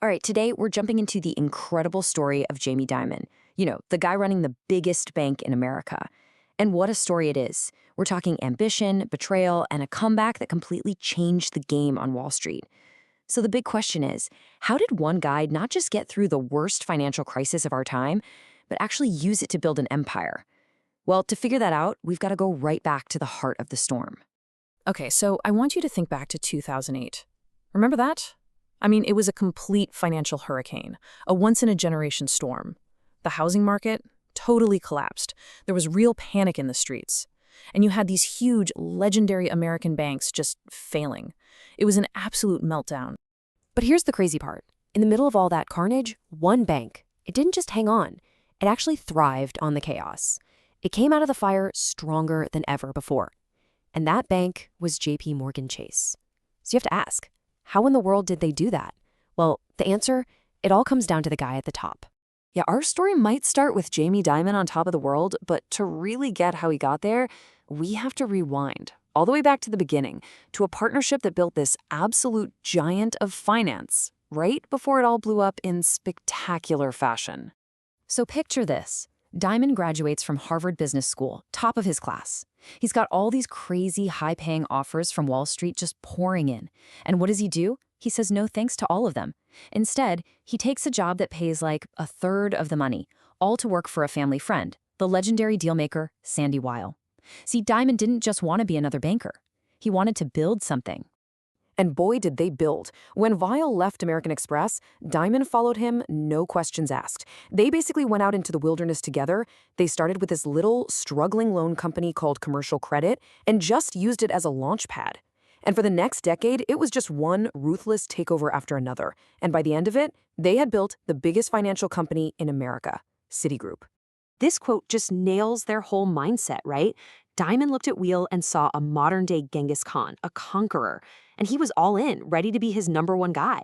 All right, today we're jumping into the incredible story of Jamie Dimon. The guy running the biggest bank in America. And what a story it is. We're talking ambition, betrayal, and a comeback that completely changed the game on Wall Street. So the big question is, how did one guy not just get through the worst financial crisis of our time, but actually use it to build an empire? Well, to figure that out, we've got to go right back to the heart of the storm. Okay, so I want you to think back to 2008. Remember that? I mean, it was a complete financial hurricane, a once-in-a-generation storm. The housing market totally collapsed. There was real panic in the streets. And you had these huge, legendary American banks just failing. It was an absolute meltdown. But here's the crazy part. In the middle of all that carnage, one bank, it didn't just hang on. It actually thrived on the chaos. It came out of the fire stronger than ever before. And that bank was JPMorgan Chase. So you have to ask, how in the world did they do that? Well, the answer, it all comes down to the guy at the top. Yeah, our story might start with Jamie Dimon on top of the world, but to really get how he got there, we have to rewind all the way back to the beginning, to a partnership that built this absolute giant of finance, right before it all blew up in spectacular fashion. So picture this. Dimon graduates from Harvard Business School, top of his class. He's got all these crazy high-paying offers from Wall Street just pouring in. And what does he do? He says no thanks to all of them. Instead, he takes a job that pays like a third of the money, all to work for a family friend, the legendary dealmaker, Sandy Weill. See, Dimon didn't just want to be another banker. He wanted to build something. And boy, did they build. When Weill left American Express, Dimon followed him, no questions asked. They basically went out into the wilderness together. They started with this little, struggling loan company called Commercial Credit and just used it as a launch pad. And for the next decade, it was just one ruthless takeover after another. And by the end of it, they had built the biggest financial company in America, Citigroup. This quote just nails their whole mindset, right? Dimon looked at Weill and saw a modern-day Genghis Khan, a conqueror, and he was all in, ready to be his #1 guy.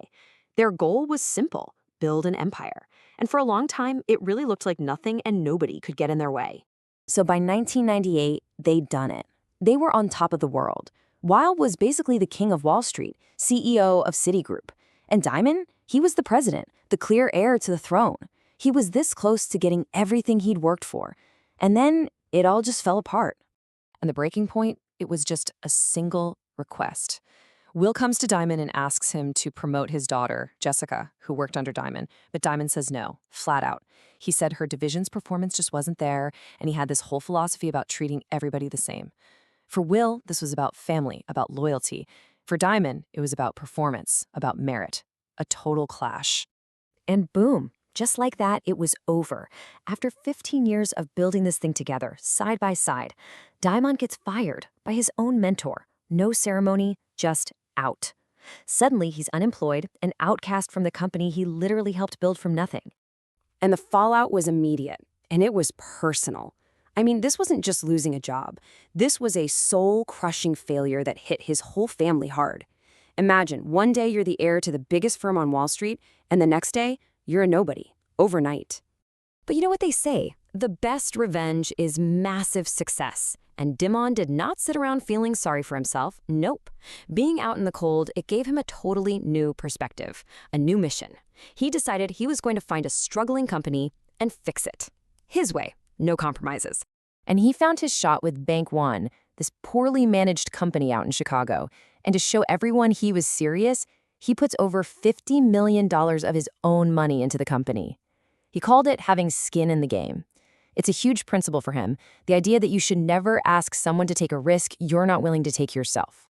Their goal was simple: build an empire. And for a long time, it really looked like nothing and nobody could get in their way. So by 1998, they'd done it. They were on top of the world. Weill was basically the king of Wall Street, CEO of Citigroup. And Dimon, he was the president, the clear heir to the throne. He was this close to getting everything he'd worked for. And then it all just fell apart. And the breaking point, it was just a single request. Will comes to Dimon and asks him to promote his daughter, Jessica, who worked under Dimon. But Dimon says no, flat out. He said her division's performance just wasn't there, and he had this whole philosophy about treating everybody the same. For Will, this was about family, about loyalty. For Dimon, it was about performance, about merit. A total clash. And boom, just like that, it was over. After 15 years of building this thing together, side by side, Dimon gets fired by his own mentor. No ceremony, just out. Suddenly, he's unemployed, an outcast from the company he literally helped build from nothing. And the fallout was immediate, and it was personal. I mean, this wasn't just losing a job. This was a soul-crushing failure that hit his whole family hard. Imagine, one day you're the heir to the biggest firm on Wall Street, and the next day, you're a nobody, overnight. But you know what they say? The best revenge is massive success. And Dimon did not sit around feeling sorry for himself. Nope. Being out in the cold, it gave him a totally new perspective, a new mission. He decided he was going to find a struggling company and fix it. His way, no compromises. And he found his shot with Bank One, this poorly managed company out in Chicago. And to show everyone he was serious, he puts over $50 million of his own money into the company. He called it having skin in the game. It's a huge principle for him, the idea that you should never ask someone to take a risk you're not willing to take yourself.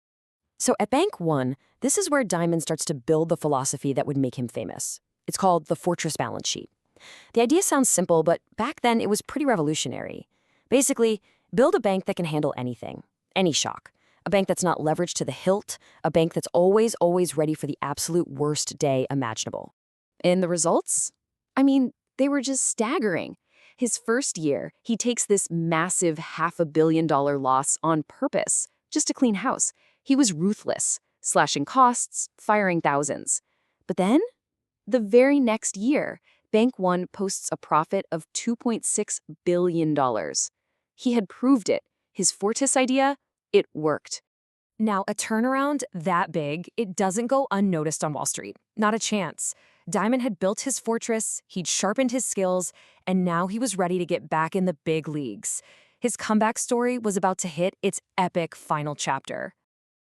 So at Bank One, this is where Dimon starts to build the philosophy that would make him famous. It's called the Fortress Balance Sheet. The idea sounds simple, but back then it was pretty revolutionary. Basically, build a bank that can handle anything, any shock. A bank that's not leveraged to the hilt, a bank that's always ready for the absolute worst day imaginable. And the results? I mean, they were just staggering. His first year, he takes this massive $500 million loss on purpose, just to clean house. He was ruthless, slashing costs, firing thousands. But then, the very next year, Bank One posts a profit of $2.6 billion. He had proved it. His Fortis idea, it worked. Now, a turnaround that big, it doesn't go unnoticed on Wall Street. Not a chance. Dimon had built his fortress, he'd sharpened his skills, and now he was ready to get back in the big leagues. His comeback story was about to hit its epic final chapter.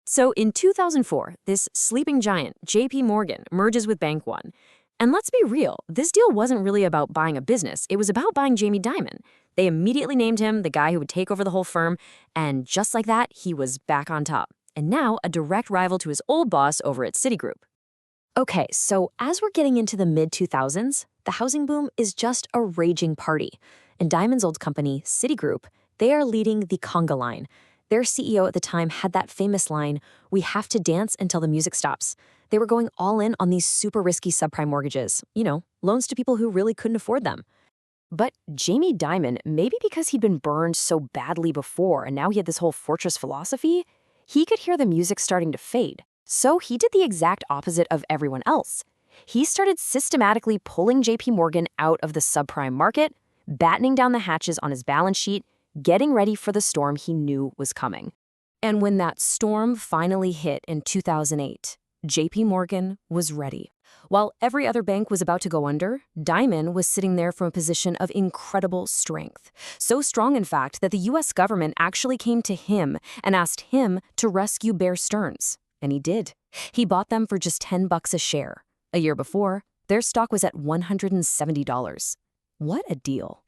So in 2004, this sleeping giant, JPMorgan, merges with Bank One. And let's be real, this deal wasn't really about buying a business, it was about buying Jamie Dimon. They immediately named him the guy who would take over the whole firm, and just like that, he was back on top. And now a direct rival to his old boss over at Citigroup. Okay, so as we're getting into the mid-2000s, the housing boom is just a raging party. And Dimon's old company, Citigroup, they are leading the conga line. Their CEO at the time had that famous line, "We have to dance until the music stops." They were going all in on these super risky subprime mortgages, loans to people who really couldn't afford them. But Jamie Dimon, maybe because he'd been burned so badly before and now he had this whole fortress philosophy, he could hear the music starting to fade. So he did the exact opposite of everyone else. He started systematically pulling JPMorgan out of the subprime market, battening down the hatches on his balance sheet, getting ready for the storm he knew was coming. And when that storm finally hit in 2008, JPMorgan was ready. While every other bank was about to go under, Dimon was sitting there from a position of incredible strength. So strong, in fact, that the U.S. government actually came to him and asked him to rescue Bear Stearns. And he did. He bought them for just $10 a share. A year before, their stock was at $170. What a deal.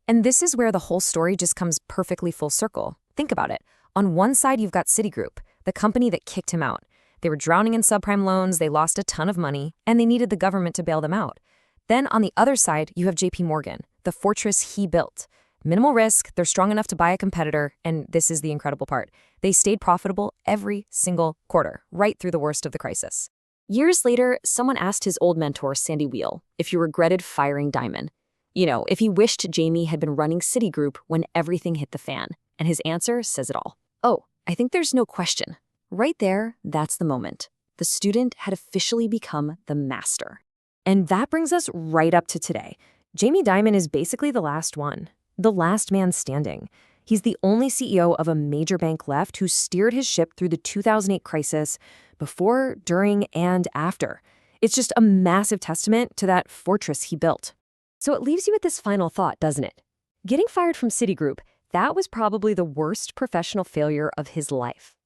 And this is where the whole story just comes perfectly full circle. Think about it. On one side, you've got Citigroup, the company that kicked him out. They were drowning in subprime loans, they lost a ton of money, and they needed the government to bail them out. Then on the other side, you have JPMorgan, the fortress he built. Minimal risk, they're strong enough to buy a competitor, and this is the incredible part. They stayed profitable every single quarter, right through the worst of the crisis. Years later, someone asked his old mentor, Sandy Weill, if he regretted firing Dimon. If he wished Jamie had been running Citigroup when everything hit the fan. And his answer says it all. Oh, I think there's no question. Right there, that's the moment. The student had officially become the master. And that brings us right up to today. Jamie Dimon is basically the last one, the last man standing. He's the only CEO of a major bank left who steered his ship through the 2008 crisis before, during, and after. It's just a massive testament to that fortress he built. So it leaves you with this final thought, doesn't it? Getting fired from Citigroup, that was probably the worst professional failure of his life.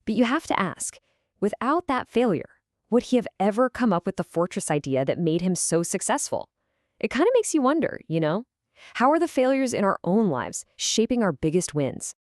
But you have to ask, without that failure, would he have ever come up with the fortress idea that made him so successful? It kind of makes you wonder, How are the failures in our own lives shaping our biggest wins?